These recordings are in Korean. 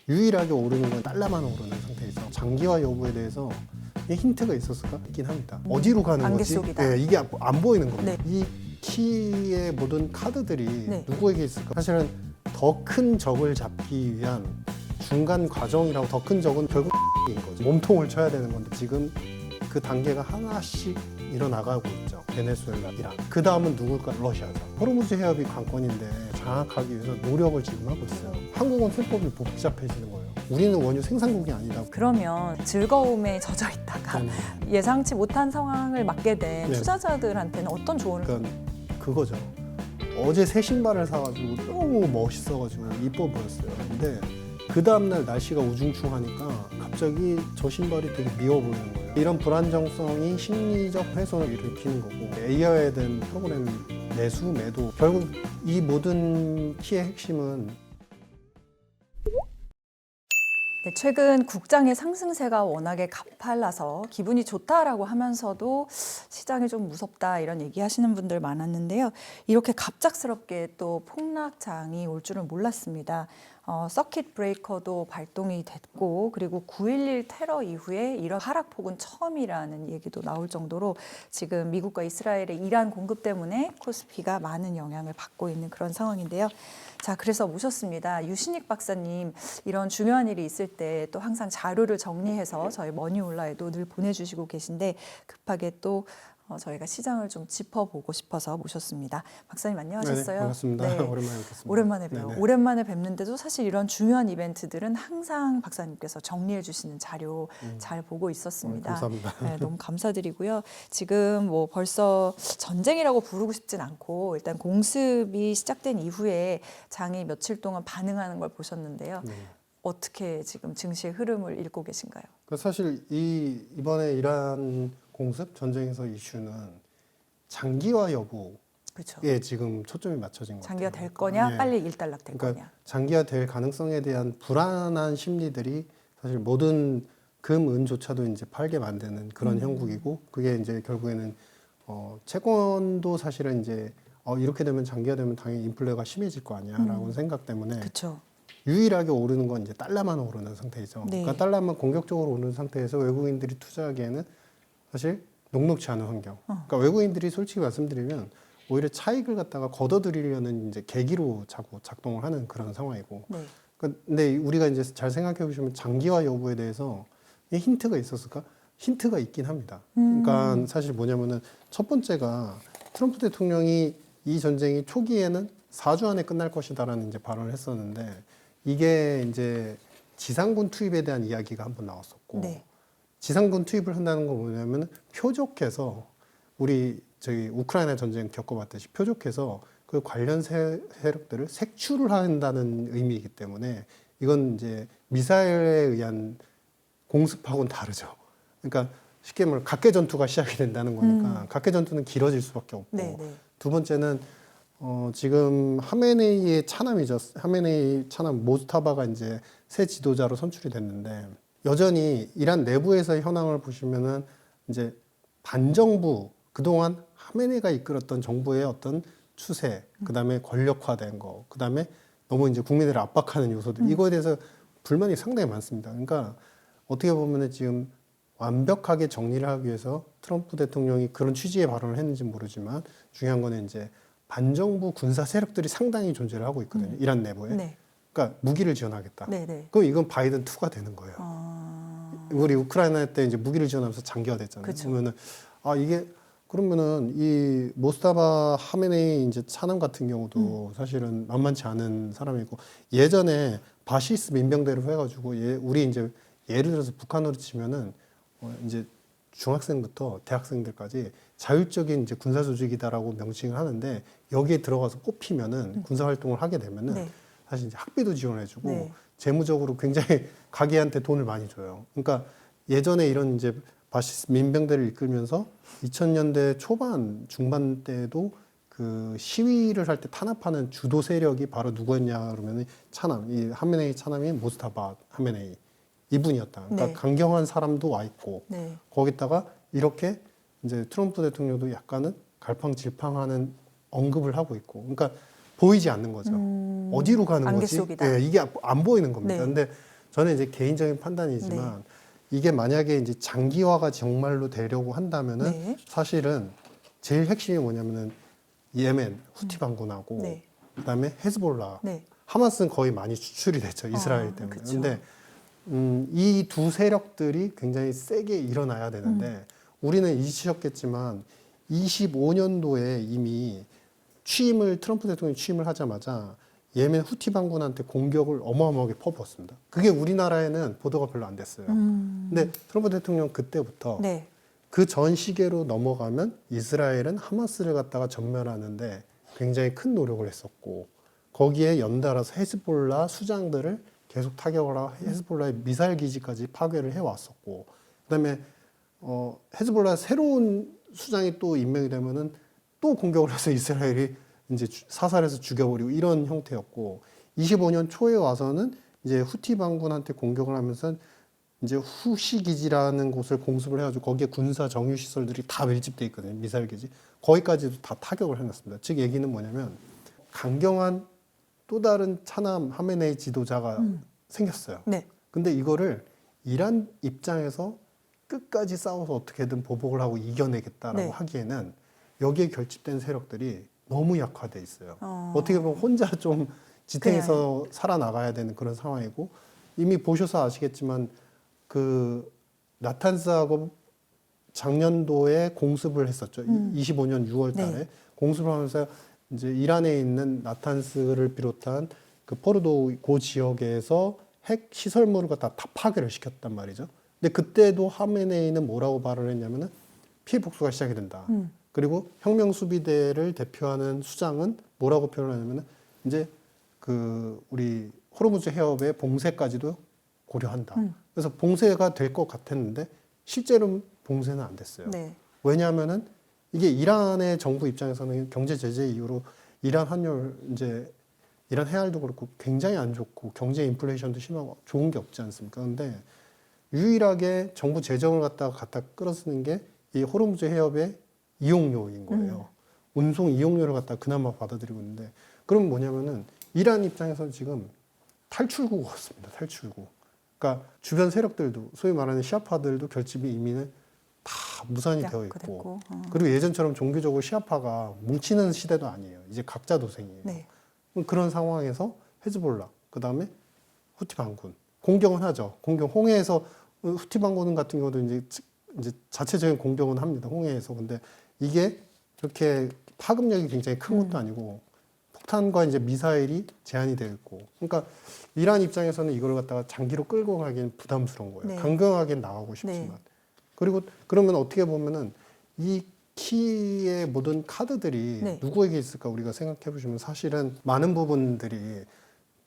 유일하게 오르는 건 달러만 오르는 상태에서 장기화 여부에 대해서 힌트가 있었을까? 있긴 합니다. 어디로 가는 안개 거지? 속이다. 네, 이게 안 보이는 겁니다. 네. 이 키의 모든 카드들이 네. 누구에게 있을까? 사실은 더 큰 적을 잡기 위한 중간 과정이라고. 더 큰 적은 결국 인 거죠. 몸통을 쳐야 되는 건데 지금 그 단계가 하나씩 일어나가고 있죠. 베네수엘라, 이란. 그 다음은 누굴까? 러시아죠. 호르무즈 해협이 관건인데 장악하기 위해서 노력을 지금 하고 있어요. 한국은 세법이 복잡해지는 거예요. 우리는 원유 생산국이 아니다. 그러면 즐거움에 젖어 있다가 예상치 못한 상황을 맞게 된 네. 투자자들한테는 어떤 조언을? 그러니까 그거죠. 어제 새 신발을 사가지고 너무 멋있어가지고 이뻐 보였어요. 근데 그 다음날 날씨가 우중충하니까 갑자기 저 신발이 되게 미워 보이는 거예요. 이런 불안정성이 심리적 훼손을 일으키는 거고, AI에 대한 프로그램 매수, 매도, 결국 이 모든 키의 핵심은 네, 최근 국장의 상승세가 워낙에 가팔라서 기분이 좋다라고 하면서도 시장이 좀 무섭다 이런 얘기하시는 분들 많았는데요. 이렇게 갑작스럽게 또 폭락장이 올 줄은 몰랐습니다. 서킷 브레이커도 발동이 됐고, 그리고 9.11 테러 이후에 이런 하락폭은 처음이라는 얘기도 나올 정도로 지금 미국과 이스라엘의 이란 공급 때문에 코스피가 많은 영향을 받고 있는 그런 상황인데요. 자, 그래서 모셨습니다. 유신익 박사님, 이런 중요한 일이 있을 때 또 항상 자료를 정리해서 저희 머니올라에도 늘 보내주시고 계신데 급하게 또 저희가 시장을 좀 짚어보고 싶어서 모셨습니다. 박사님 안녕하셨어요? 네, 반갑습니다. 네. 오랜만에 뵙겠습니다. 오랜만에 봬요. 네네. 오랜만에 뵙는데도 사실 이런 중요한 이벤트들은 항상 박사님께서 정리해 주시는 자료 잘 보고 있었습니다. 감사합니다. 네, 너무 감사드리고요. 지금 뭐 벌써 전쟁이라고 부르고 싶진 않고 일단 공습이 시작된 이후에 장이 며칠 동안 반응하는 걸 보셨는데요. 네. 어떻게 지금 증시의 흐름을 읽고 계신가요? 사실 이번에 이란 공습 전쟁에서 이슈는 장기화 여부에 그렇죠. 지금 초점이 맞춰진 것 같아요. 장기화 될 거냐, 예. 빨리 일단락 될 그러니까 거냐. 장기화 될 가능성에 대한 불안한 심리들이 사실 모든 금, 은조차도 이제 팔게 만드는 그런 형국이고, 그게 이제 결국에는 채권도 사실은 이제 이렇게 되면 장기화되면 당연히 인플레가 심해질 거 아니야라고 생각 때문에 그렇죠. 유일하게 오르는 건 이제 달러만 오르는 상태이죠. 네. 그러니까 달러만 공격적으로 오르는 상태에서 외국인들이 투자하기에는 사실 녹록치 않은 환경. 그러니까 외국인들이 솔직히 말씀드리면 오히려 차익을 갖다가 걷어들이려는 이제 계기로 자꾸 작동을 하는 그런 상황이고. 네. 근데 우리가 이제 잘 생각해 보시면 장기화 여부에 대해서 이 힌트가 있었을까? 힌트가 있긴 합니다. 그러니까 사실 뭐냐면은 첫 번째가 트럼프 대통령이 이 전쟁이 초기에는 4주 안에 끝날 것이다라는 이제 발언을 했었는데, 이게 이제 지상군 투입에 대한 이야기가 한번 나왔었고, 네. 지상군 투입을 한다는 건 뭐냐면 표적해서 우리 저희 우크라이나 전쟁 겪어봤듯이 표적해서 그 관련 세력들을 색출을 한다는 의미이기 때문에 이건 이제 미사일에 의한 공습하고는 다르죠. 그러니까 쉽게 말하면 각계 전투가 시작이 된다는 거니까 각계 전투는 길어질 수밖에 없고, 네, 네. 두 번째는 지금 하메네이의 차남이죠. 하메네이 차남 모스타바가 이제 새 지도자로 선출이 됐는데, 여전히 이란 내부에서의 현황을 보시면은 이제 반정부, 그동안 하메네이가 이끌었던 정부의 어떤 추세, 그다음에 권력화된 거, 그다음에 너무 이제 국민들을 압박하는 요소들, 이거에 대해서 불만이 상당히 많습니다. 그러니까 어떻게 보면은 지금 완벽하게 정리를 하기 위해서 트럼프 대통령이 그런 취지의 발언을 했는지 모르지만, 중요한 거는 이제 반정부 군사 세력들이 상당히 존재를 하고 있거든요. 이란 내부에. 네. 그러니까 무기를 지원하겠다. 네, 네. 그럼 이건 바이든 2가 되는 거예요. 우리 우크라이나 때 이제 무기를 지원하면서 장기화됐잖아요. 그쵸. 그러면은 이게 그러면은 이 모스타바 하메네이 이제 차남 같은 경우도 사실은 만만치 않은 사람이고, 예전에 바시스 민병대로 해가지고 우리 이제 예를 들어서 북한으로 치면은 이제 중학생부터 대학생들까지 자율적인 이제 군사 조직이다라고 명칭을 하는데, 여기에 들어가서 꼽히면은 군사 활동을 하게 되면은 네. 사실 이제 학비도 지원해주고 네. 재무적으로 굉장히 가게한테 돈을 많이 줘요. 그러니까 예전에 이런 이제 바시스 민병대를 이끌면서 2000년대 초반 중반 때도 그 시위를 할 때 탄압하는 주도 세력이 바로 누구였냐 그러면 차남, 이 하메네이 차남이 모스타바 하메네이 이분이었다. 그러니까 네. 강경한 사람도 와 있고, 네. 거기다가 이렇게 이제 트럼프 대통령도 약간은 갈팡질팡하는 언급을 하고 있고, 그러니까 보이지 않는 거죠. 어디로 가는 안개 거지? 속이다. 예, 이게 안 보이는 겁니다. 네. 근데 저는 이제 개인적인 판단이지만 이게 만약에 이제 장기화가 정말로 되려고 한다면은 네. 사실은 제일 핵심이 뭐냐면은 예멘 후티 반군하고 네. 그다음에 헤즈볼라, 네. 하마스는 거의 많이 추출이 됐죠, 이스라엘 때문에. 그쵸. 근데 이 두 세력들이 굉장히 세게 일어나야 되는데 우리는 잊으셨겠지만 25년도에 이미 트럼프 대통령이 취임을 하자마자 예멘 후티 반군한테 공격을 어마어마하게 퍼부었습니다. 그게 우리나라에는 보도가 별로 안 됐어요. 근데 트럼프 대통령 그때부터 네. 그 전 시계로 넘어가면 이스라엘은 하마스를 갖다가 전멸하는데 굉장히 큰 노력을 했었고 거기에 연달아서 헤즈볼라 수장들을 계속 타격을 하고 헤즈볼라의 미사일 기지까지 파괴를 해왔었고 그다음에 헤즈볼라 새로운 수장이 또 임명이 되면은 또 공격을 해서 이스라엘이 이제 사살해서 죽여버리고 이런 형태였고 25년 초에 와서는 이제 후티 반군한테 공격을 하면서 이제 후시 기지라는 곳을 공습을 해가지고 거기에 군사 정유 시설들이 다 밀집돼 있거든요. 미사일 기지 거기까지도 다 타격을 해놨습니다. 즉 얘기는 뭐냐면 강경한 또 다른 차남 하메네이 지도자가 생겼어요. 네. 근데 이거를 이란 입장에서 끝까지 싸워서 어떻게든 보복을 하고 이겨내겠다라고 네. 하기에는 여기에 결집된 세력들이 너무 약화돼 있어요. 어떻게 보면 혼자 좀 지탱해서 살아나가야 되는 그런 상황이고 이미 보셔서 아시겠지만 그 나탄스하고 작년도에 공습을 했었죠. 25년 6월 달에 네. 공습을 하면서 이제 이란에 있는 나탄스를 비롯한 그 포르도 그 지역에서 핵 시설물을 갖다 다 파괴를 시켰단 말이죠. 근데 그때도 하메네이는 뭐라고 발언을 했냐면은 피해 복수가 시작이 된다. 그리고 혁명 수비대를 대표하는 수장은 뭐라고 표현하냐면은 이제 그 우리 호르무즈 해협의 봉쇄까지도 고려한다. 그래서 봉쇄가 될 것 같았는데 실제로 봉쇄는 안 됐어요. 네. 왜냐하면은 이게 이란의 정부 입장에서는 경제 제재 이후로 이란 환율 이제 이란 해알도 그렇고 굉장히 안 좋고 경제 인플레이션도 심하고 좋은 게 없지 않습니까? 그런데 유일하게 정부 재정을 갖다 끌어쓰는 게 이 호르무즈 해협의 이용료인 거예요. 운송 이용료를 갖다 그나마 받아들이고 있는데 그럼 뭐냐면은 이란 입장에서는 지금 탈출구가 없습니다. 탈출구. 그러니까 주변 세력들도 소위 말하는 시아파들도 결집이 이미는 다 무산이 되어 있고 됐고. 그리고 예전처럼 종교적으로 시아파가 뭉치는 시대도 아니에요. 이제 각자 도생이에요. 네. 그런 상황에서 헤즈볼라 그다음에 후티 반군 공격은 하죠. 공격 홍해에서 후티 반군 같은 경우도 이제 자체적인 공격은 합니다. 홍해에서. 근데 이게 그렇게 파급력이 굉장히 큰 것도 아니고 폭탄과 이제 미사일이 제한이 되어 있고 그러니까 이란 입장에서는 이걸 갖다가 장기로 끌고 가기엔 부담스러운 거예요. 네. 강경하게 나가고 싶지만. 네. 그리고 그러면 어떻게 보면은 이 키의 모든 카드들이 네. 누구에게 있을까 우리가 생각해 보시면 사실은 많은 부분들이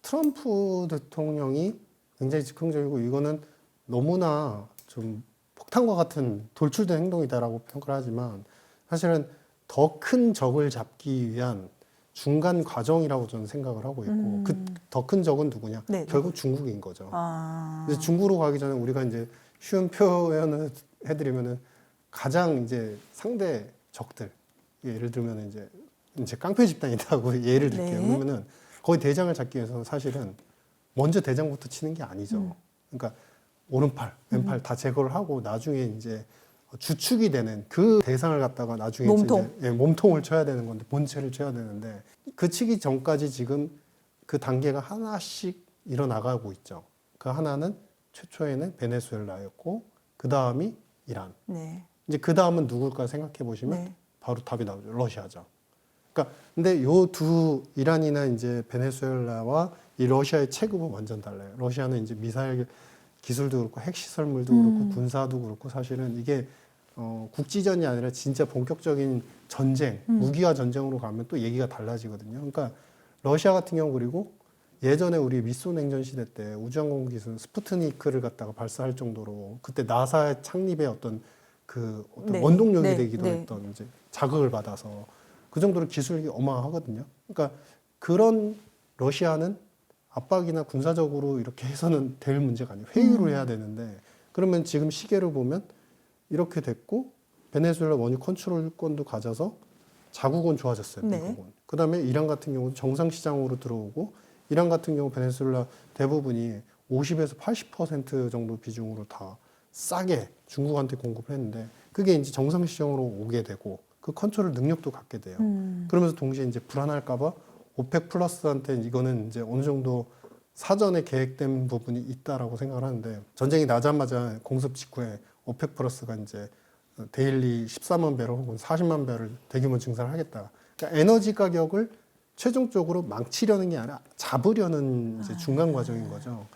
트럼프 대통령이 굉장히 즉흥적이고 이거는 너무나 좀 폭탄과 같은 돌출된 행동이다라고 평가를 하지만 사실은 더 큰 적을 잡기 위한 중간 과정이라고 저는 생각을 하고 있고 그 더 큰 적은 누구냐? 네. 결국 중국인 거죠. 아. 그래서 중국으로 가기 전에 우리가 이제 쉬운 표현을 해드리면은 가장 이제 상대 적들 예를 들면 이제 깡패 집단이라고 예를 들게요. 네. 그러면은 거의 대장을 잡기 위해서는 사실은 먼저 대장부터 치는 게 아니죠. 그러니까 오른팔, 왼팔 다 제거를 하고 나중에 이제 주축이 되는 그 대상을 갖다가 나중에 몸통. 이제 몸통을 쳐야 되는 건데 본체를 쳐야 되는데 그 치기 전까지 지금 그 단계가 하나씩 일어나가고 있죠. 그 하나는 최초에는 베네수엘라였고 그 다음이 이란. 네. 이제 그 다음은 누굴까 생각해 보시면 네. 바로 답이 나오죠. 러시아죠. 그러니까 근데 요 두 이란이나 이제 베네수엘라와 이 러시아의 체급은 완전 달라요. 러시아는 이제 미사일 기술도 그렇고 핵시설물도 그렇고 군사도 그렇고 사실은 이게 국지전이 아니라 진짜 본격적인 전쟁, 무기화 전쟁으로 가면 또 얘기가 달라지거든요. 그러니까 러시아 같은 경우 그리고 예전에 우리 미소 냉전 시대 때 우주항공 기술 스푸트니크를 갖다가 발사할 정도로 그때 나사의 창립의 어떤 네. 원동력이 네. 되기도 네. 했던 이제 자극을 받아서 그 정도로 기술이 어마어마하거든요. 그러니까 그런 러시아는 압박이나 군사적으로 이렇게 해서는 될 문제가 아니에요. 회유를 해야 되는데 그러면 지금 시계를 보면 이렇게 됐고 베네수엘라 원유 컨트롤권도 가져서 자국은 좋아졌어요. 네. 미국은. 그다음에 이란 같은 경우도 정상 시장으로 들어오고 이란 같은 경우 베네수엘라 대부분이 50에서 80% 정도 비중으로 다 싸게 중국한테 공급했는데 그게 이제 정상 시장으로 오게 되고 그 컨트롤 능력도 갖게 돼요. 그러면서 동시에 이제 불안할까봐 오펙 플러스한테 이거는 이제 어느 정도 사전에 계획된 부분이 있다라고 생각을 하는데 전쟁이 나자마자 공습 직후에 오펙 플러스가 이제 데일리 14만 배럴 혹은 40만 배럴 대규모 증산을 하겠다. 그러니까 에너지 가격을 최종적으로 망치려는 게 아니라 잡으려는 이제 중간 과정인 거죠.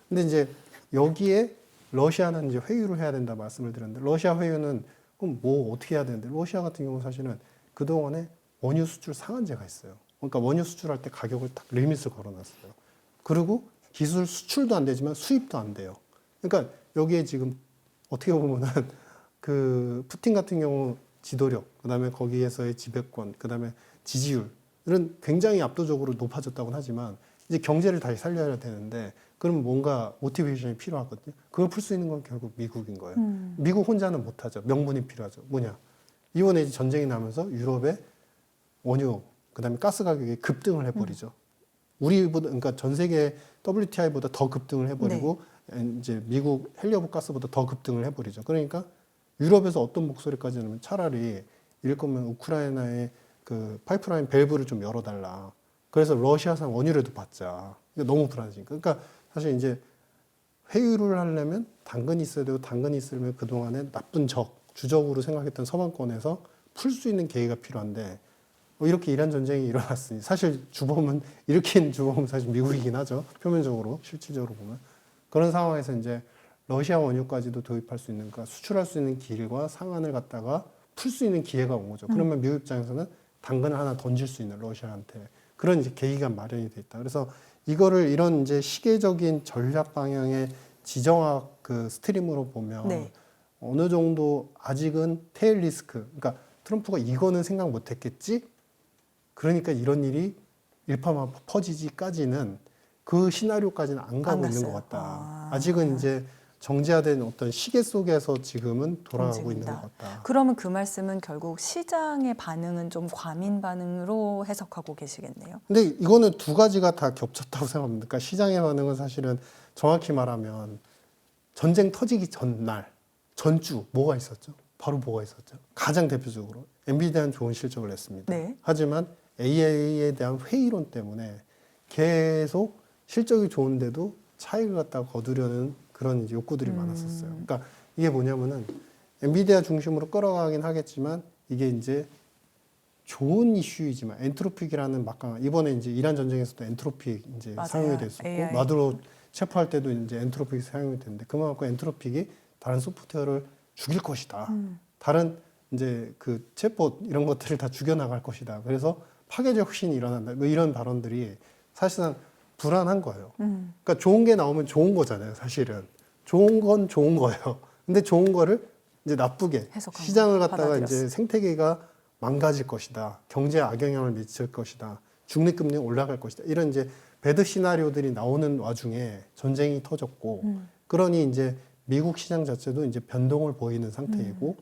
근데 이제 여기에 러시아는 이제 회유를 해야 된다 말씀을 드렸는데 러시아 회유는 그럼 뭐 어떻게 해야 되는데 러시아 같은 경우는 사실은 그동안에 원유 수출 상한제가 있어요. 그러니까 원유 수출할 때 가격을 딱 리밋을 걸어놨어요. 그리고 기술 수출도 안 되지만 수입도 안 돼요. 그러니까 여기에 지금 어떻게 보면은 그 푸틴 같은 경우 지도력, 그다음에 거기에서의 지배권, 그다음에 지지율은 굉장히 압도적으로 높아졌다고는 하지만 이제 경제를 다시 살려야 되는데 그럼 뭔가 모티베이션이 필요하거든요. 그걸 풀 수 있는 건 결국 미국인 거예요. 미국 혼자는 못하죠. 명분이 필요하죠. 뭐냐? 이번에 이제 전쟁이 나면서 유럽의 원유, 그다음에 가스 가격이 급등을 해버리죠. 우리보다 그러니까 전 세계 WTI보다 더 급등을 해버리고 이제 미국 헬리오브 가스보다 더 급등을 해버리죠. 그러니까 유럽에서 어떤 목소리까지 하면 차라리 이럴 거면 우크라이나의 그 파이프라인 밸브를 좀 열어달라. 그래서 러시아산 원유라도 받자. 이거 너무 불안해지니까. 그러니까 사실 이제 회유를 하려면 당근이 있어야 되고 당근이 있으면 그동안에 나쁜 주적으로 생각했던 서방권에서 풀 수 있는 계기가 필요한데 이렇게 이란 전쟁이 일어났으니 사실 주범은 일으킨 주범은 사실 미국이긴 하죠. 표면적으로 실질적으로 보면 그런 상황에서 이제 러시아 원유까지도 도입할 수 있는 그러니까 수출할 수 있는 길과 상한을 갖다가 풀 수 있는 기회가 온 거죠. 그러면 미국 입장에서는 당근을 하나 던질 수 있는 러시아한테 그런 이제 계기가 마련이 돼 있다. 그래서 이거를 이런 이제 시계적인 전략 방향의 지정학 그 스트림으로 보면 어느 정도 아직은 테일 리스크. 그러니까 트럼프가 이거는 생각 못했겠지. 그러니까 이런 일이 일파만파 퍼지지까지는 그 시나리오까지는 안 가고 있는 것 같다. 아직은 이제 정제화된 어떤 시계 속에서 지금은 돌아가고 있는 것 같다. 그러면 그 말씀은 결국 시장의 반응은 좀 과민 반응으로 해석하고 계시겠네요. 근데 이거는 두 가지가 다 겹쳤다고 생각합니다. 그러니까 시장의 반응은 사실은 정확히 말하면 전쟁 터지기 전날, 전주 뭐가 있었죠? 바로 뭐가 있었죠? 가장 대표적으로 엔비디아는 좋은 실적을 냈습니다. 하지만 AI에 대한 회의론 때문에 계속 실적이 좋은데도 차익을 갖다가 거두려는 그런 이제 욕구들이 많았었어요. 그러니까 이게 뭐냐면은 엔비디아 중심으로 끌어가긴 하겠지만 이게 이제 좋은 이슈이지만 엔트로픽이라는 막강 이번에 이제 이란 전쟁에서도 엔트로픽 이제 사용이 됐었고 AI. 마두로 체포할 때도 이제 엔트로픽이 사용이 됐는데 그만큼 엔트로픽이 다른 소프트웨어를 죽일 것이다. 다른 이제 그 체포 이런 것들을 다 죽여 나갈 것이다. 그래서 파괴적 혁신이 일어난다. 뭐 이런 발언들이 사실상 불안한 거예요. 그러니까 좋은 게 나오면 좋은 거잖아요. 사실은 좋은 건 좋은 거예요. 근데 좋은 거를 이제 나쁘게 시장을 갖다가 이제 생태계가 망가질 것이다. 경제에 악영향을 미칠 것이다. 중립금리 올라갈 것이다. 이런 이제 배드 시나리오들이 나오는 와중에 전쟁이 터졌고, 그러니 이제 미국 시장 자체도 이제 변동을 보이는 상태이고,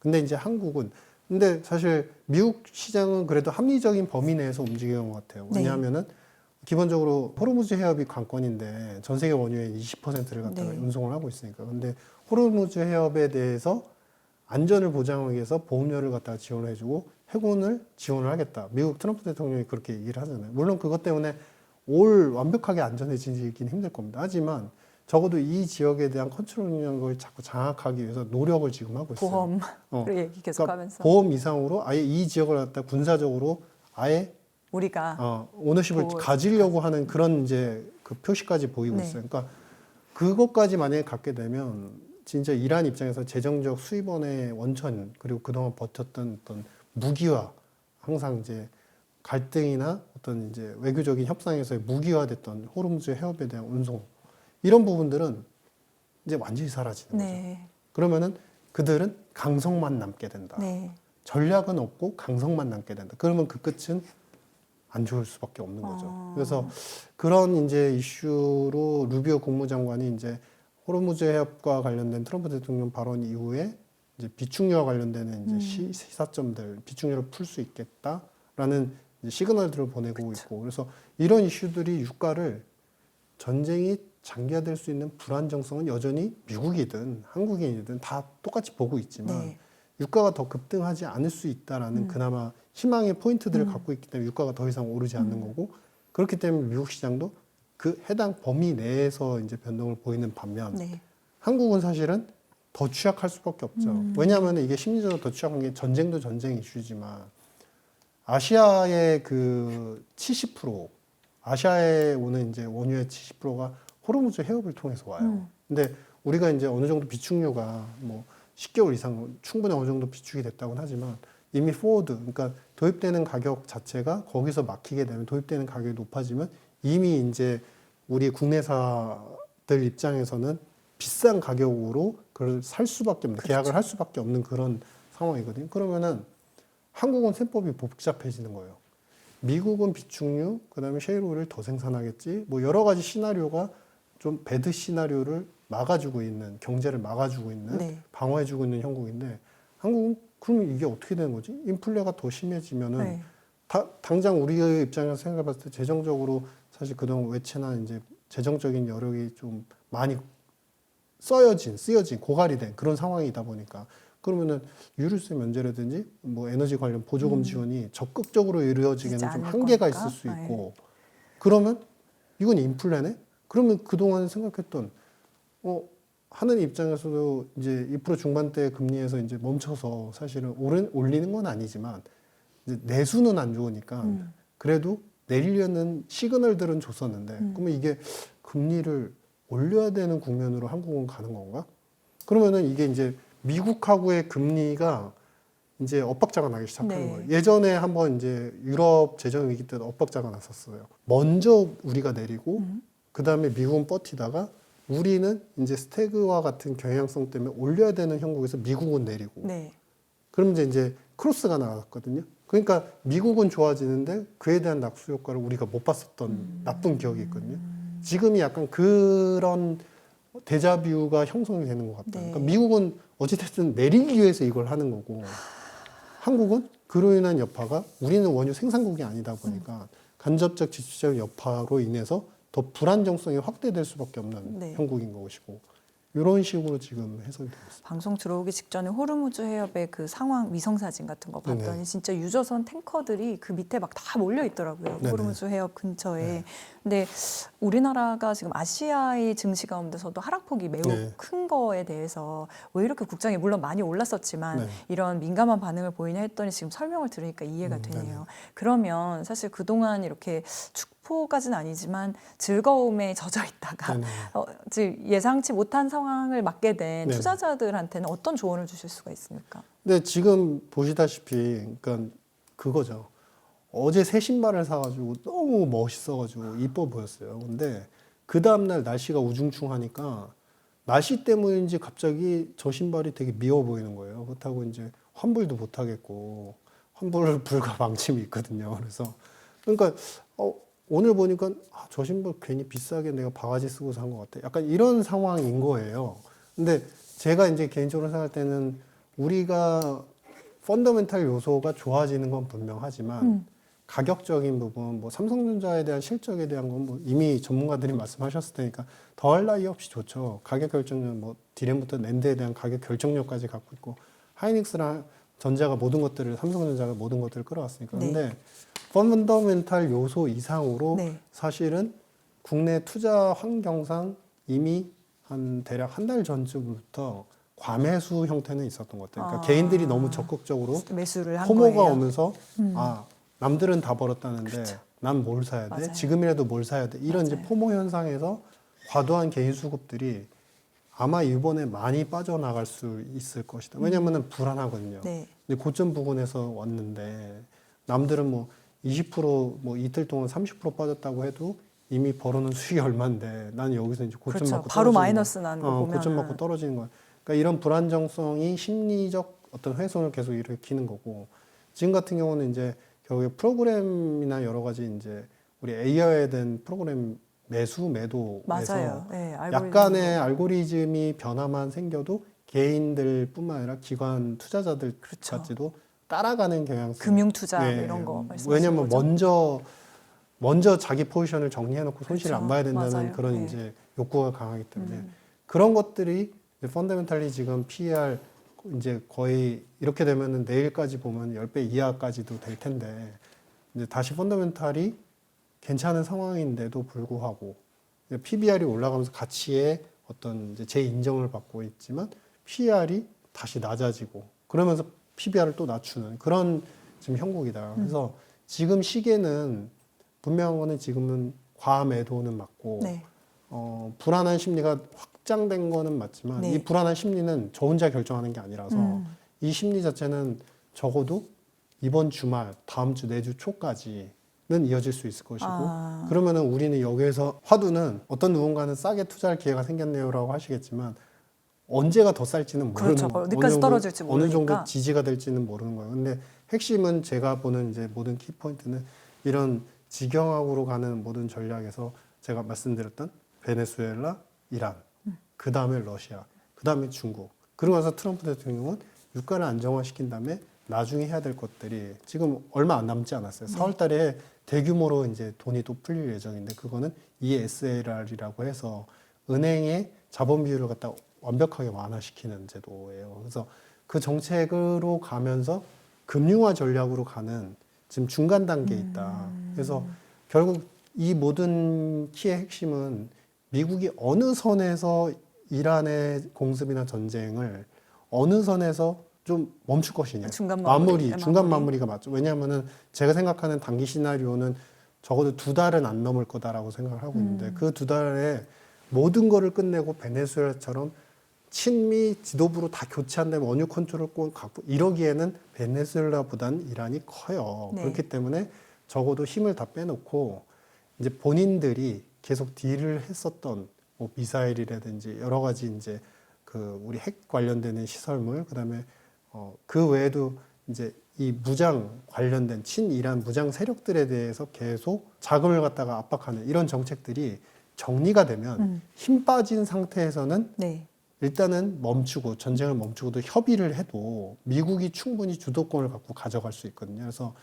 근데 이제 한국은 근데 사실 미국 시장은 그래도 합리적인 범위 내에서 움직이는 것 같아요. 왜냐하면은 기본적으로 호르무즈 해협이 관건인데 전 세계 원유의 20%를 갖다가 운송을 하고 있으니까. 근데 호르무즈 해협에 대해서 안전을 보장하기 위해서 보험료를 갖다가 지원을 해주고 해군을 지원을 하겠다. 미국 트럼프 대통령이 그렇게 얘기를 하잖아요. 물론 그것 때문에 올 완벽하게 안전해지긴 힘들 겁니다. 하지만 적어도 이 지역에 대한 컨트롤이라는 걸 자꾸 장악하기 위해서 노력을 지금 하고 있어요. 보험을 얘기 계속하면서 그러니까 보험 이상으로 아예 이 지역을 갖다 군사적으로 아예 우리가 오너십을 가지려고 하는 그런 이제 그 표시까지 보이고 있어요. 그러니까 그것까지 만약에 갖게 되면 진짜 이란 입장에서 재정적 수입원의 원천 그리고 그동안 버텼던 어떤 무기화 항상 이제 갈등이나 어떤 이제 외교적인 협상에서의 무기화됐던 호르무즈 해협에 대한 운송 이런 부분들은 이제 완전히 사라지는 거죠. 그러면은 그들은 강성만 남게 된다. 전략은 없고 강성만 남게 된다. 그러면 그 끝은 안 좋을 수밖에 없는 거죠. 그래서 그런 이제 이슈로 루비오 국무장관이 이제 호르무즈 해협과 관련된 트럼프 대통령 발언 이후에 이제 비축유와 관련되는 이제 시사점들, 비축유를 풀 수 있겠다라는 이제 시그널들을 보내고 있고, 그래서 이런 이슈들이 유가를 전쟁이 장기화될 수 있는 불안정성은 여전히 미국이든 한국인이든 다 똑같이 보고 있지만 네. 유가가 더 급등하지 않을 수 있다라는 그나마 희망의 포인트들을 갖고 있기 때문에 유가가 더 이상 오르지 않는 거고 그렇기 때문에 미국 시장도 그 해당 범위 내에서 이제 변동을 보이는 반면 네. 한국은 한국은 사실은 더 취약할 수밖에 없죠. 왜냐하면 이게 심리적으로 더 취약한 게 전쟁도 전쟁 이슈지만 아시아의 그 70% 아시아에 오는 이제 원유의 70%가 호르무즈 해협을 통해서 와요. 근데 우리가 이제 어느 정도 비축류가 뭐 10개월 이상 충분히 어느 정도 비축이 됐다고는 하지만 이미 포워드, 그러니까 도입되는 가격 자체가 거기서 막히게 되면 도입되는 가격이 높아지면 이미 이제 우리 국내사들 입장에서는 비싼 가격으로 그걸 살 수밖에 없는, 계약을 할 수밖에 없는 그런 상황이거든요. 그러면은 한국은 세법이 복잡해지는 거예요. 미국은 비축류, 그다음에 셰일오일을 더 생산하겠지. 뭐 여러 가지 시나리오가 좀 배드 시나리오를 막아주고 있는, 경제를 막아주고 있는, 네. 방어해주고 있는 형국인데 한국은 그럼 이게 어떻게 되는 거지? 인플레가 더 심해지면은 네. 당장 우리의 입장에서 생각해봤을 때 재정적으로 사실 그동안 외채나 이제 재정적인 여력이 좀 많이 쓰여진 고갈이 된 그런 상황이다 보니까 그러면은 유류세 면제라든지 뭐 에너지 관련 보조금 지원이 적극적으로 이루어지기에는 되지 좀 않을 한계가 거니까. 있을 수 있고 그러면 이건 인플레네? 그러면 그동안 생각했던 하는 입장에서도 이제 2% 중반대 금리에서 이제 멈춰서 사실은 올리는 건 아니지만 이제 내수는 안 좋으니까 그래도 내리려는 시그널들은 줬었는데 그러면 이게 금리를 올려야 되는 국면으로 한국은 가는 건가? 그러면은 이게 이제 미국하고의 금리가 이제 엇박자가 나기 시작하는 네. 거예요. 예전에 한번 이제 유럽 재정 위기 때도 엇박자가 났었어요. 먼저 우리가 내리고 그 다음에 미국은 버티다가 우리는 이제 스태그와 같은 경향성 때문에 올려야 되는 형국에서 미국은 내리고 네. 그럼 이제 크로스가 나왔거든요. 그러니까 미국은 좋아지는데 그에 대한 낙수 효과를 우리가 못 봤었던 나쁜 기억이 있거든요. 지금이 약간 그런 데자뷰가 형성이 되는 것 같다. 네. 그러니까 미국은 어찌됐든 내리기 위해서 이걸 하는 거고 한국은 그로 인한 여파가 우리는 원유 생산국이 아니다 보니까 간접적 지수적 여파로 인해서 더 불안정성이 확대될 수밖에 없는 네. 형국인 것이고 이런 식으로 지금 해석이 되고 있습니다. 방송 들어오기 직전에 호르무즈 해협의 그 상황 위성 사진 같은 거 봤더니 네네. 진짜 유조선 탱커들이 그 밑에 막 다 몰려 있더라고요. 네네. 호르무즈 해협 근처에. 네. 근데 우리나라가 지금 아시아의 증시 가운데서도 하락폭이 매우 네. 큰 거에 대해서 왜 이렇게 국장이 물론 많이 올랐었지만 네. 이런 민감한 반응을 보이냐 했더니 지금 설명을 들으니까 이해가 되네요. 네네. 그러면 사실 그동안 이렇게 축포까지는 아니지만 즐거움에 젖어 있다가 네네. 즉 예상치 못한 상황을 맞게 된 네네. 투자자들한테는 어떤 조언을 주실 수가 있습니까? 근데 지금 보시다시피 그러니까 그거죠. 어제 새 신발을 사가지고 너무 멋있어가지고 이뻐 보였어요. 근데 그 다음날 날씨가 우중충하니까 날씨 때문인지 갑자기 저 신발이 되게 미워 보이는 거예요. 그렇다고 이제 환불도 못 하겠고 환불 불가 방침이 있거든요. 그래서 그러니까 오늘 보니까 저 신발 괜히 비싸게 내가 바가지 쓰고 산 것 같아. 약간 이런 상황인 거예요. 근데 제가 이제 개인적으로 생각할 때는 우리가 펀더멘탈 요소가 좋아지는 건 분명하지만 가격적인 부분, 뭐 삼성전자에 대한 실적에 대한 건 뭐 이미 전문가들이 말씀하셨을 테니까 더할 나위 없이 좋죠. 가격 결정력, 뭐 디램부터 낸드에 대한 가격 결정력까지 갖고 있고 하이닉스랑 전자가 모든 것들을 삼성전자가 모든 것들을 끌어왔으니까. 네. 근데 펀더멘탈 요소 이상으로 네. 사실은 국내 투자 환경상 이미 대략 한 달 전쯤부터 과매수 형태는 있었던 것 같아요. 그러니까 개인들이 너무 적극적으로 매수를 한 포모가 거예요. 오면서 남들은 다 벌었다는데 그렇죠. 난 뭘 사야 돼? 맞아요. 지금이라도 뭘 사야 돼? 이런 이제 맞아요. 포모 현상에서 과도한 개인 수급들이 아마 이번에 많이 빠져나갈 수 있을 것이다. 왜냐하면 불안하거든요. 네. 근데 고점 부근에서 왔는데 남들은 뭐 20% 이틀 동안 30% 빠졌다고 해도 이미 벌어놓은 수익이 얼마인데 나는 여기서 이제 고점 그렇죠. 맞고 바로 떨어지는 마이너스 나는 거 보면 고점 맞고 떨어지는 거야. 그러니까 이런 불안정성이 심리적 어떤 훼손을 계속 일으키는 거고 지금 같은 경우는 이제 결국에 프로그램이나 여러 가지 이제 우리 AI에 대한 프로그램 매도에서 맞아요. 네, 약간의 알고리즘이 변화만 생겨도 개인들뿐만 아니라 기관 투자자들까지도 따라가는 경향성. 금융 투자 네. 이런 거 말씀하시는 왜냐하면 거죠? 먼저 먼저 자기 포지션을 정리해놓고 손실을 그렇죠. 안 봐야 된다는 맞아요. 그런 네. 이제 욕구가 강하기 때문에 그런 것들이 펀더멘탈리 지금 PER 이제 거의 이렇게 되면은 내일까지 보면 10배 이하까지도 될 텐데 이제 다시 펀더멘탈이 괜찮은 상황인데도 불구하고 PBR이 올라가면서 가치에 어떤 이제 재인정을 받고 있지만 PER이 다시 낮아지고 그러면서 PBR을 또 낮추는 그런 지금 형국이다. 그래서 지금 시계는 분명한 거는 지금은 과매도는 맞고 네. 불안한 심리가 확장된 거는 맞지만 네. 이 불안한 심리는 저 혼자 결정하는 게 아니라서 이 심리 자체는 적어도 이번 주말, 다음 주, 내주 초까지는 이어질 수 있을 것이고 그러면은 우리는 여기에서 화두는 어떤 누군가는 싸게 투자할 기회가 생겼네요라고 하시겠지만 언제가 더 쌀지는 모르는 그렇죠. 거예요. 어디까지 떨어질지 어느 정도 모르니까. 지지가 될지는 모르는 거예요. 근데 핵심은 제가 보는 이제 모든 키포인트는 이런 지경학으로 가는 모든 전략에서 제가 말씀드렸던 베네수엘라, 이란, 그 다음에 러시아, 그 다음에 중국. 그러고 나서 트럼프 대통령은 유가를 안정화시킨 다음에 나중에 해야 될 것들이 지금 얼마 안 남지 않았어요. 4월 달에 대규모로 이제 돈이 또 풀릴 예정인데 그거는 ESLR이라고 해서 은행의 자본 비율을 갖다 완벽하게 완화시키는 제도예요. 그래서 그 정책으로 가면서 금융화 전략으로 가는 지금 중간 단계에 있다. 그래서 결국 이 모든 키의 핵심은 미국이 어느 선에서 이란의 공습이나 전쟁을 어느 선에서 좀 멈출 것이냐. 중간 중간 마무리가 맞죠. 왜냐하면은 제가 생각하는 단기 시나리오는 적어도 2달은 안 넘을 거다라고 생각을 하고 있는데 그 2달에 모든 거를 끝내고 베네수엘라처럼 친미 지도부로 다 교체한 다음에 원유 컨트롤 꼭 갖고 이러기에는 베네수엘라보다는 이란이 커요. 네. 그렇기 때문에 적어도 힘을 다 빼놓고 이제 본인들이 계속 딜을 했었던 뭐 미사일이라든지 여러 가지 이제 그 우리 핵 관련되는 시설물 그다음에 그 외에도 이제 이 무장 관련된 친이란 무장 세력들에 대해서 계속 자금을 갖다가 압박하는 이런 정책들이 정리가 되면 힘 빠진 상태에서는 네. 일단은 멈추고 전쟁을 멈추고도 협의를 해도 미국이 충분히 주도권을 갖고 가져갈 수 있거든요. 그래서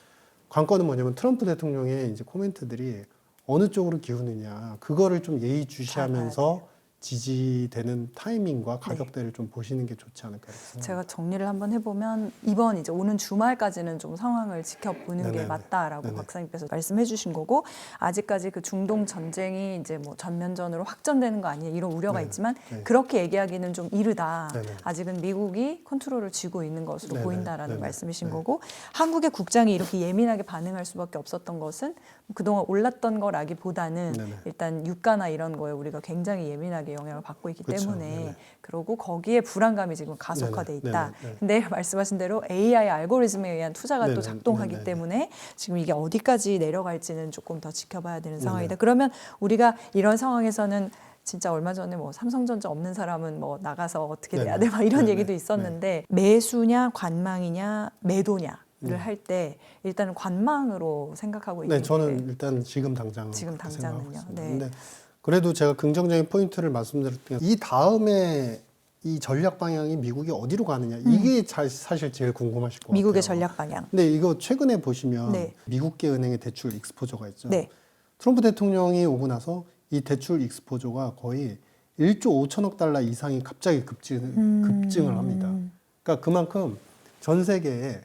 관건은 뭐냐면 트럼프 대통령의 이제 코멘트들이 어느 쪽으로 기우느냐 그거를 좀 예의주시하면서 지지되는 타이밍과 가격대를 좀 보시는 게 좋지 않을까 이렇게 생각합니다. 제가 정리를 한번 해보면 이번 이제 오는 주말까지는 좀 상황을 지켜보는 게 네네네. 맞다라고 네네. 박사님께서 말씀해주신 거고 아직까지 그 중동 전쟁이 이제 뭐 전면전으로 확전되는 거 아니냐 이런 우려가 네네. 있지만 네. 그렇게 얘기하기는 좀 이르다. 네네. 아직은 미국이 컨트롤을 쥐고 있는 것으로 네네. 보인다라는 네네. 말씀이신 네. 거고 한국의 국장이 이렇게 예민하게 반응할 수밖에 없었던 것은 그동안 올랐던 거라기보다는 네네. 일단 유가나 이런 거에 우리가 굉장히 예민하게 영향을 받고 있기 그렇죠. 때문에 네네. 그리고 거기에 불안감이 지금 가속화돼 네네. 있다. 네네. 근데 말씀하신 대로 AI 알고리즘에 의한 투자가 또 네네. 작동하기 네네. 때문에 지금 이게 어디까지 내려갈지는 조금 더 지켜봐야 되는 네네. 상황이다. 그러면 우리가 이런 상황에서는 진짜 얼마 전에 뭐 삼성전자 없는 사람은 뭐 나가서 어떻게 돼야 돼? 막 이런 네네. 얘기도 있었는데 매수냐 관망이냐 매도냐를 할 때 일단은 관망으로 생각하고 네, 있는데 저는 일단 지금 당장 지금 그렇게 당장은요. 생각하고 있습니다. 네. 근데 그래도 제가 긍정적인 포인트를 말씀드렸던 이 다음에 이 전략 방향이 미국이 어디로 가느냐 이게 사실 제일 궁금하실 것 같아요. 미국의 전략 방향. 근데 이거 최근에 보시면 네. 미국계 은행의 대출 익스포저가 있죠. 네. 트럼프 대통령이 오고 나서 이 대출 익스포저가 거의 1조 5천억 달러 이상이 갑자기 급증을 합니다. 그러니까 그만큼 전 세계에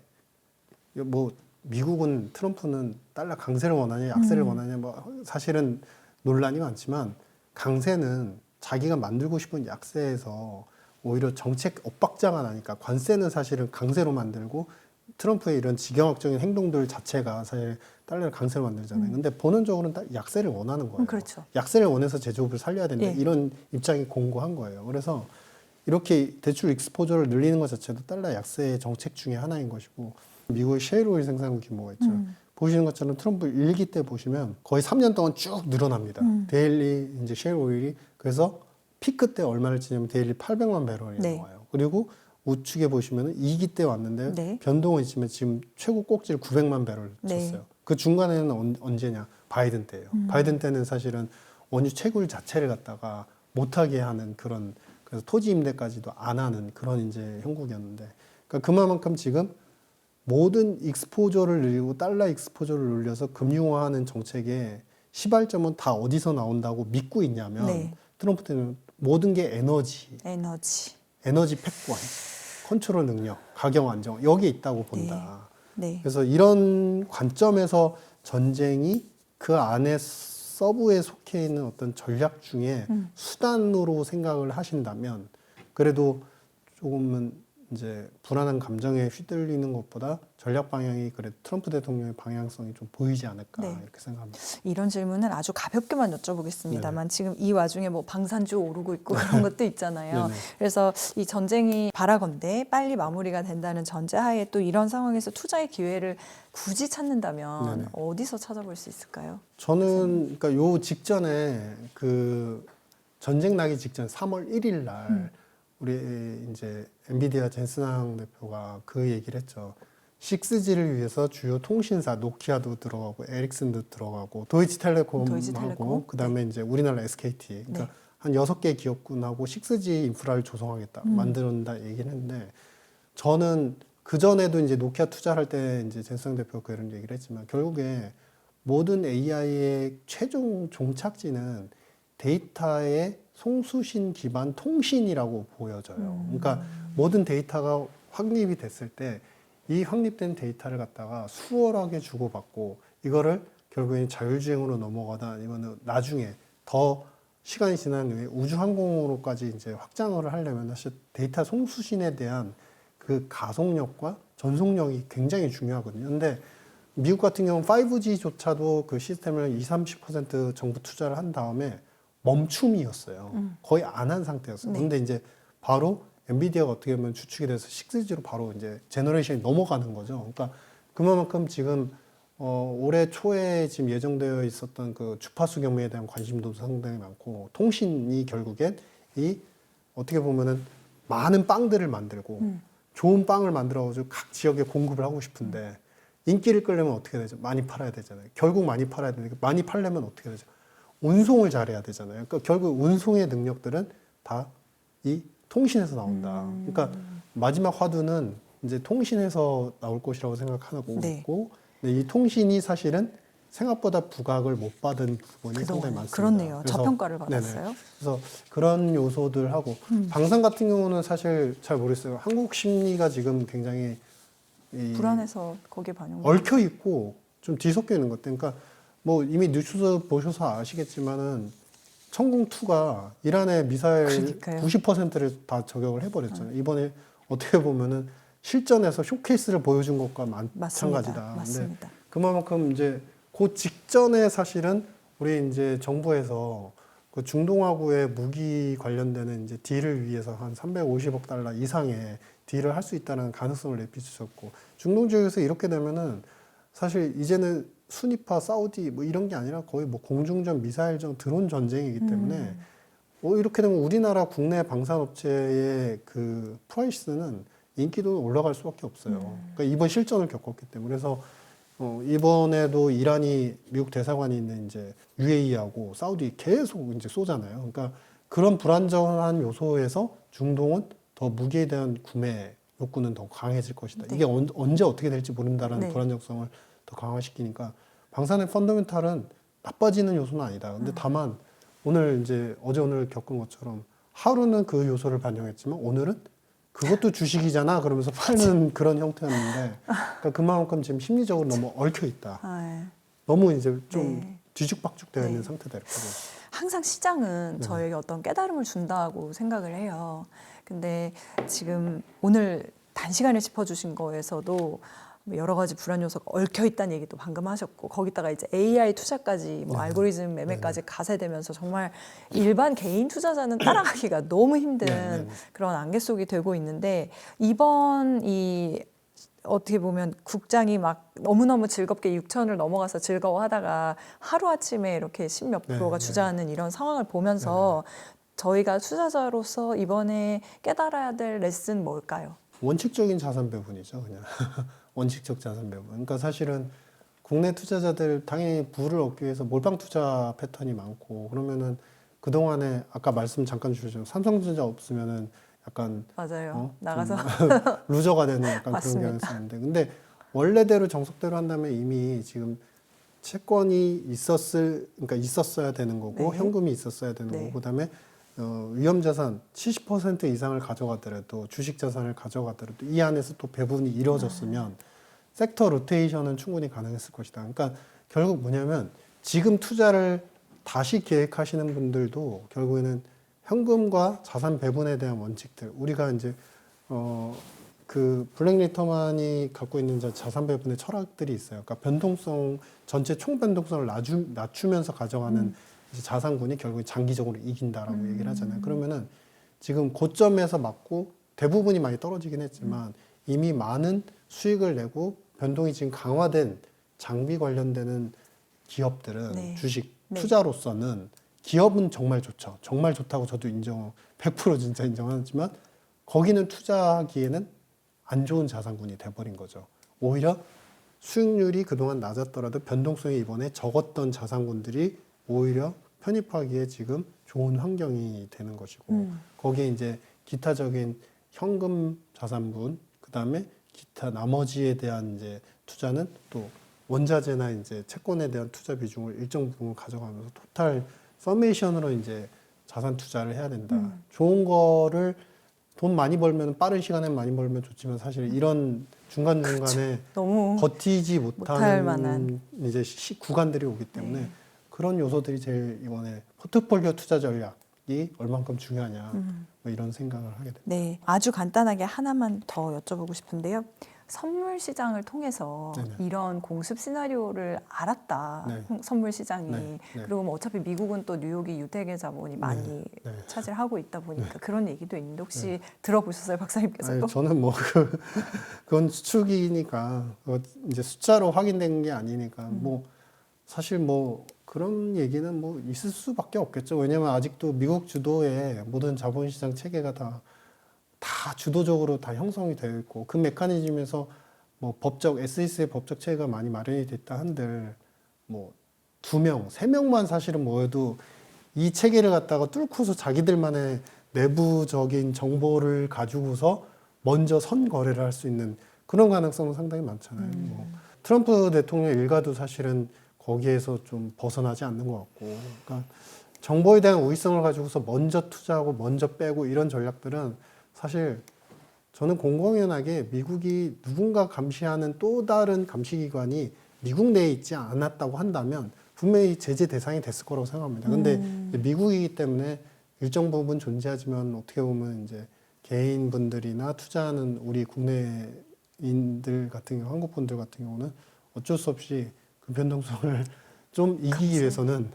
뭐 미국은 트럼프는 달러 강세를 원하냐 약세를 원하냐 뭐 사실은 논란이 많지만 강세는 자기가 만들고 싶은 약세에서 오히려 정책 엇박자가 나니까 관세는 사실은 강세로 만들고 트럼프의 이런 지경학적인 행동들 자체가 사실 달러를 강세로 만들잖아요. 근데 본원적으로는 약세를 원하는 거예요. 그렇죠. 약세를 원해서 제조업을 살려야 된다. 예. 이런 입장이 공고한 거예요. 그래서 이렇게 대출 익스포저를 늘리는 것 자체도 달러 약세의 정책 중에 하나인 것이고 미국의 셰일 오일 생산 규모가 있죠. 보시는 것처럼 트럼프 일기 때 보시면 거의 3년 동안 쭉 늘어납니다. 데일리 이제 셰일 오일이 그래서 피크 때 얼마를 치냐면 데일리 800만 배럴이 네. 나와요. 그리고 우측에 보시면 2기 때 왔는데 네. 변동은 있지만 지금 최고 꼭지를 900만 배럴 네. 쳤어요. 그 중간에는 언제냐? 바이든 때예요. 바이든 때는 사실은 원유 채굴 자체를 갖다가 못하게 하는 그런 그래서 토지 임대까지도 안 하는 그런 이제 형국이었는데 그러니까 그만큼 지금 모든 익스포저를 늘리고 달러 익스포저를 늘려서 금융화하는 정책의 시발점은 다 어디서 나온다고 믿고 있냐면 네. 트럼프 때는 모든 게 에너지 패권, 컨트롤 능력, 가격 안정 여기에 있다고 본다. 네. 그래서 이런 관점에서 전쟁이 그 안에 서브에 속해 있는 어떤 전략 중에 수단으로 생각을 하신다면 그래도 조금은 이제 불안한 감정에 휘둘리는 것보다 전략 방향이 그래 트럼프 대통령의 방향성이 좀 보이지 않을까 네. 이렇게 생각합니다. 이런 질문은 아주 가볍게만 여쭤보겠습니다만 지금 이 와중에 뭐 방산주 오르고 있고 그런 것도 있잖아요. 네네. 그래서 이 전쟁이 바라건대 빨리 마무리가 된다는 전제하에 또 이런 상황에서 투자의 기회를 굳이 찾는다면 네네. 어디서 찾아볼 수 있을까요? 저는 그러니까 요 직전에 그 전쟁 나기 직전 3월 1일 날 우리 이제 엔비디아 젠슨항 대표가 그 얘기를 했죠. 6G를 위해서 주요 통신사 노키아도 들어가고 에릭슨도 들어가고 도이치텔레콤하고 그다음에 이제 우리나라 SKT 그러니까 네. 한 6개 기업군하고 6G 인프라를 조성하겠다 만든다 얘기를 했는데 저는 그 전에도 이제 노키아 투자할 때 이제 젠슨 대표가 그런 얘기를 했지만 결국에 모든 AI의 최종 종착지는 데이터의 송수신 기반 통신이라고 보여져요. 그러니까 모든 데이터가 확립이 됐을 때 이 확립된 데이터를 갖다가 수월하게 주고받고 이거를 결국엔 자율주행으로 넘어가다 아니면 나중에 더 시간이 지난 후에 우주항공으로까지 이제 확장을 하려면 사실 데이터 송수신에 대한 그 가속력과 전속력이 굉장히 중요하거든요. 근데 미국 같은 경우는 5G조차도 그 시스템을 20-30% 정부 투자를 한 다음에 멈춤이었어요. 거의 안 한 상태였어요. 네. 근데 이제 바로 엔비디아가 어떻게 보면 주축이 돼서 6G로 바로 이제 제너레이션이 넘어가는 거죠. 그러니까 그만큼 지금 올해 초에 지금 예정되어 있었던 그 주파수 경매에 대한 관심도 상당히 많고 통신이 결국엔 이 어떻게 보면은 많은 빵들을 만들고 좋은 빵을 만들어가지고 각 지역에 공급을 하고 싶은데 인기를 끌려면 어떻게 되죠? 많이 팔아야 되잖아요. 결국 많이 팔아야 되니까 많이 팔려면 어떻게 되죠? 운송을 잘해야 되잖아요. 그러니까 결국 운송의 능력들은 다 이 통신에서 나온다. 그러니까 마지막 화두는 이제 통신에서 나올 것이라고 생각하고 네. 있고 근데 이 통신이 사실은 생각보다 부각을 못 받은 부분이 상당히 많습니다. 그렇네요. 그래서 저평가를 네네. 받았어요. 그래서 그런 요소들하고 방산 같은 경우는 사실 잘 모르겠어요. 한국 심리가 지금 굉장히 이 불안해서 거기에 반영. 얽혀 있고 좀 뒤섞여 있는 것 같아요. 그러니까 뭐 이미 뉴스 보셔서 아시겠지만은 천공2가 이란의 미사일 그러니까요. 90%를 다 저격을 해버렸잖아요. 이번에 어떻게 보면은 실전에서 쇼케이스를 보여준 것과 마찬가지다. 맞습니다. 그만큼 이제 그 직전에 사실은 우리 이제 정부에서 그 중동하고의 무기 관련되는 이제 딜을 위해서 한 350억 달러 이상의 딜을 할 수 있다는 가능성을 내비쳤고 중동 지역에서 이렇게 되면은 사실 이제는 순위파 사우디 뭐 이런 게 아니라 거의 뭐 공중전, 미사일전, 드론 전쟁이기 때문에 이렇게 되면 우리나라 국내 방산업체의 그 프라이스는 인기도 올라갈 수밖에 없어요. 그러니까 이번 실전을 겪었기 때문에 그래서 이번에도 이란이 미국 대사관이 있는 이제 UAE하고 사우디 계속 이제 쏘잖아요. 그러니까 그런 불안정한 요소에서 중동은 더 무기에 대한 구매 욕구는 더 강해질 것이다. 네. 이게 언제 어떻게 될지 모른다라는 네. 불안정성을 더 강화시키니까 방산의 펀더멘탈은 나빠지는 요소는 아니다. 근데 다만 오늘 이제 어제 오늘 겪은 것처럼 하루는 그 요소를 반영했지만 오늘은 그것도 주식이잖아 그러면서 파는 그런 형태였는데 그러니까 그만큼 지금 심리적으로 너무 얽혀 있다. 너무 이제 좀 네. 뒤죽박죽 되어 있는 네. 상태다 이렇게 보고. 항상 시장은 네. 저에게 어떤 깨달음을 준다고 생각을 해요. 근데 지금 오늘 단시간에 짚어주신 거에서도 여러 가지 불안 요소가 얽혀 있다는 얘기도 방금 하셨고 거기다가 이제 AI 투자까지 뭐 네. 알고리즘 매매까지 가세되면서 정말 일반 개인 투자자는 따라가기가 너무 힘든 네. 그런 안개 속이 되고 있는데 이번 이 어떻게 보면 국장이 막 너무너무 즐겁게 6천을 넘어가서 즐거워하다가 하루아침에 이렇게 10몇 프로가 네. 주저하는 이런 상황을 보면서 저희가 투자자로서 이번에 깨달아야 될 레슨 뭘까요? 원칙적인 자산 배분이죠, 그냥. 원칙적 자산 배분. 그러니까 사실은 국내 투자자들 당연히 부를 얻기 위해서 몰빵 투자 패턴이 많고 그러면은 그동안에 아까 말씀 잠깐 주셨지만 삼성전자 없으면은 약간 맞아요. 좀 나가서 루저가 되는 약간 그런 맞습니다. 경향이 있었는데 근데 원래대로 정석대로 한다면 이미 지금 채권이 있었어야 되는 거고 네. 현금이 있었어야 되는 네. 거고 그다음에 위험자산 70% 이상을 가져가더라도 주식 자산을 가져가더라도 이 안에서 또 배분이 이루어졌으면 섹터 로테이션은 충분히 가능했을 것이다. 그러니까 결국 뭐냐면 지금 투자를 다시 계획하시는 분들도 결국에는 현금과 자산 배분에 대한 원칙들 우리가 이제 그 블랙 리터만이 갖고 있는 자산 배분의 철학들이 있어요. 그러니까 변동성 전체 총 변동성을 낮추면서 가져가는 이제 자산군이 결국에 장기적으로 이긴다라고 얘기를 하잖아요. 그러면은 지금 고점에서 맞고 대부분이 많이 떨어지긴 했지만 이미 많은 수익을 내고 변동이 지금 강화된 장비 관련되는 기업들은 네. 주식 네. 투자로서는 기업은 정말 좋죠. 정말 좋다고 저도 100% 진짜 인정하지만 거기는 투자하기에는 안 좋은 자산군이 돼버린 거죠. 오히려 수익률이 그동안 낮았더라도 변동성이 이번에 적었던 자산군들이 오히려 편입하기에 지금 좋은 환경이 되는 것이고 거기에 이제 기타적인 현금 자산분 그다음에 기타 나머지에 대한 이제 투자는 또 원자재나 이제 채권에 대한 투자 비중을 일정 부분 가져가면서 토탈 서메이션으로 이제 자산 투자를 해야 된다. 좋은 거를 돈 많이 벌면 빠른 시간에 많이 벌면 좋지만 사실 이런 중간중간에 너무 버티지 못할 못하는 만한. 이제 구간들이 오기 때문에 네. 그런 요소들이 제일 이번에 포트폴리오 투자 전략이 얼만큼 중요하냐 뭐 이런 생각을 하게 됩니다. 네, 아주 간단하게 하나만 더 여쭤보고 싶은데요. 선물 시장을 통해서 네네. 이런 공습 시나리오를 알았다. 네. 선물 시장이. 네, 네. 그리고 뭐 어차피 미국은 또 뉴욕이 유대계 자본이 많이 네. 차지를 하고 있다 보니까 그런 얘기도 있는데 혹시 들어보셨어요, 박사님께서도? 아니, 저는 뭐 그건 추측이니까 그거 이제 숫자로 확인된 게 아니니까 뭐 사실 뭐 그런 얘기는 뭐 있을 수밖에 없겠죠. 왜냐하면 아직도 미국 주도의 모든 자본시장 체계가 다 주도적으로 다 형성이 되어 있고 그 메커니즘에서 뭐 법적 SEC의 법적 체계가 많이 마련이 됐다 한들 뭐 2명, 3명만 사실은 모여도 이 체계를 갖다가 뚫고서 자기들만의 내부적인 정보를 가지고서 먼저 선거래를 할 수 있는 그런 가능성은 상당히 많잖아요. 뭐 트럼프 대통령 일가도 사실은 거기에서 좀 벗어나지 않는 것 같고, 그러니까 정보에 대한 우위성을 가지고서 먼저 투자하고 먼저 빼고 이런 전략들은 사실 저는 공공연하게 미국이 누군가 감시하는 또 다른 감시기관이 미국 내에 있지 않았다고 한다면 분명히 제재 대상이 됐을 거라고 생각합니다. 근데 미국이기 때문에 일정 부분 존재하지만 어떻게 보면 이제 개인분들이나 투자하는 우리 국내인들 같은 경우, 한국 분들 같은 경우는 어쩔 수 없이 그 변동성을 좀 이기기 위해서는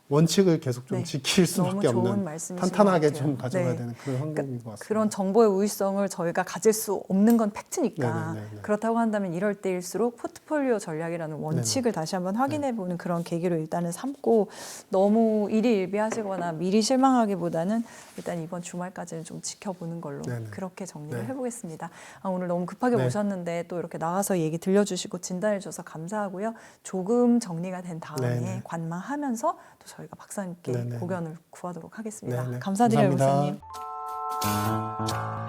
원칙을 계속 좀 네. 지킬 수밖에 너무 좋은 없는 말씀이신 탄탄하게 것 같아요. 좀 가져가야 네. 되는 그런 환경인 것 같습니다. 그런 정보의 우위성을 저희가 가질 수 없는 건 팩트니까 네네네네. 그렇다고 한다면 이럴 때일수록 포트폴리오 전략이라는 원칙을 다시 한번 확인해보는 그런 계기로 일단은 삼고 너무 일희일비하시거나 미리 실망하기보다는 일단 이번 주말까지는 좀 지켜보는 걸로 네네. 그렇게 정리를 네. 해보겠습니다. 오늘 너무 급하게 네. 오셨는데 또 이렇게 나와서 얘기 들려주시고 진단해주셔서 감사하고요. 조금 정리가 된 다음에 네네. 관망하면서 또 저희가 박사님께 네네. 고견을 구하도록 하겠습니다. 네네. 감사드려요, 감사합니다. 박사님.